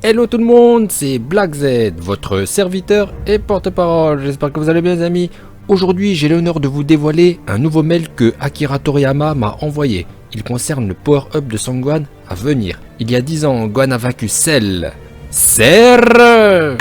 Hello tout le monde, c'est Black Z, votre serviteur et porte-parole. J'espère que vous allez bien les amis. Aujourd'hui j'ai l'honneur de vous dévoiler un nouveau mail que Akira Toriyama m'a envoyé. Il concerne le power-up de Son Gohan à venir. Il y a 10 ans, Gohan a vaincu Cell. Serre.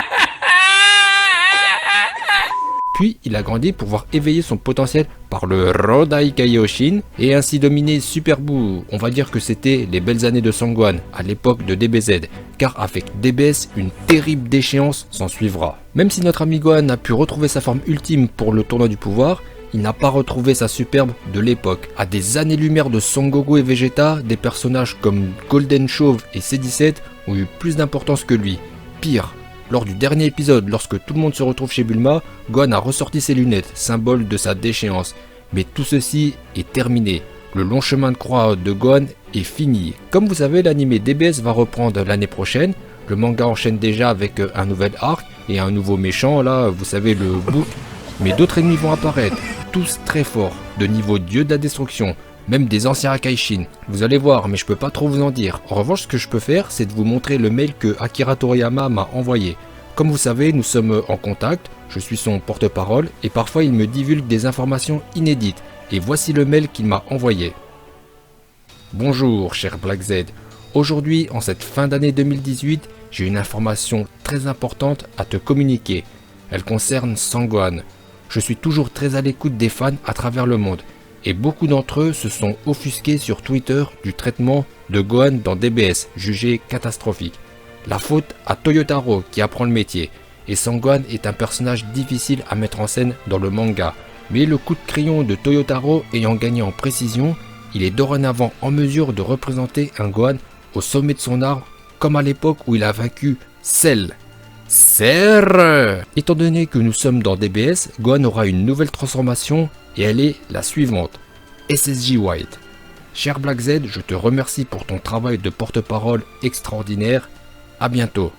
Puis il a grandi pour voir éveiller son potentiel par le Rodai Kaioshin et ainsi dominer Super Buu. On va dire que c'était les belles années de Son Gohan à l'époque de DBZ, car avec DBS, une terrible déchéance s'en suivra. Même si notre ami Gohan a pu retrouver sa forme ultime pour le tournoi du pouvoir, il n'a pas retrouvé sa superbe de l'époque. À des années-lumière de Son Goku et Vegeta, des personnages comme Golden Chauve et C17 ont eu plus d'importance que lui. Pire, lors du dernier épisode, lorsque tout le monde se retrouve chez Bulma, Gohan a ressorti ses lunettes, symbole de sa déchéance. Mais tout ceci est terminé. Le long chemin de croix de Gohan est fini. Comme vous savez, l'anime DBS va reprendre l'année prochaine. Le manga enchaîne déjà avec un nouvel arc et un nouveau méchant, là, vous savez, le Book. Mais d'autres ennemis vont apparaître, tous très forts, de niveau dieu de la destruction. Même des anciens Akaishin. Vous allez voir, mais je peux pas trop vous en dire. En revanche, ce que je peux faire, c'est de vous montrer le mail que Akira Toriyama m'a envoyé. Comme vous savez, nous sommes en contact, je suis son porte-parole, et parfois il me divulgue des informations inédites. Et voici le mail qu'il m'a envoyé. Bonjour, cher Black Z. Aujourd'hui, en cette fin d'année 2018, j'ai une information très importante à te communiquer. Elle concerne Son Gohan. Je suis toujours très à l'écoute des fans à travers le monde. Et beaucoup d'entre eux se sont offusqués sur Twitter du traitement de Gohan dans DBS, jugé catastrophique. La faute à Toyotaro qui apprend le métier, et Son Gohan est un personnage difficile à mettre en scène dans le manga. Mais le coup de crayon de Toyotaro ayant gagné en précision, il est dorénavant en mesure de représenter un Gohan au sommet de son art, comme à l'époque où il a vaincu Cell. Serre. Étant donné que nous sommes dans DBS, Gohan aura une nouvelle transformation et elle est la suivante. SSJ White. Cher Black Z, je te remercie pour ton travail de porte-parole extraordinaire. A bientôt.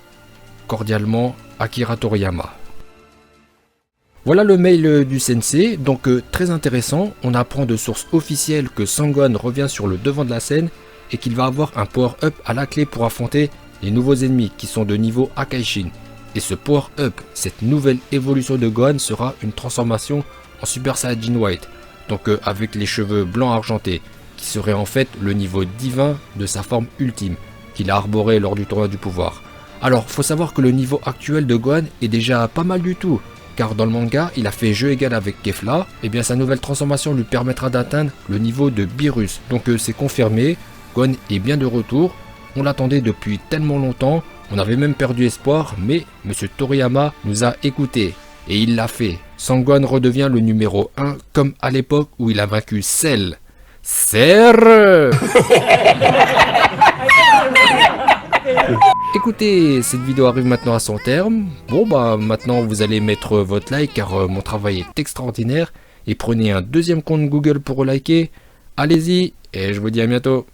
Cordialement, Akira Toriyama. Voilà le mail du sensei, donc très intéressant. On apprend de sources officielles que Son Gohan revient sur le devant de la scène et qu'il va avoir un power-up à la clé pour affronter les nouveaux ennemis qui sont de niveau Akaishin. Et ce power-up, cette nouvelle évolution de Gohan sera une transformation en Super Saiyajin White, donc avec les cheveux blancs argentés, qui serait en fait le niveau divin de sa forme ultime, qu'il a arboré lors du tournoi du pouvoir. Alors, faut savoir que le niveau actuel de Gohan est déjà pas mal du tout, car dans le manga, il a fait jeu égal avec Kefla, et bien sa nouvelle transformation lui permettra d'atteindre le niveau de Beerus, donc c'est confirmé, Gohan est bien de retour, on l'attendait depuis tellement longtemps, on avait même perdu espoir, mais Monsieur Toriyama nous a écoutés, et il l'a fait. Son Gohan redevient le numéro 1 comme à l'époque où il a vaincu Cell. Serre. Écoutez, cette vidéo arrive maintenant à son terme. Bon bah maintenant vous allez mettre votre like car mon travail est extraordinaire. Et prenez un deuxième compte Google pour liker. Allez-y et je vous dis à bientôt.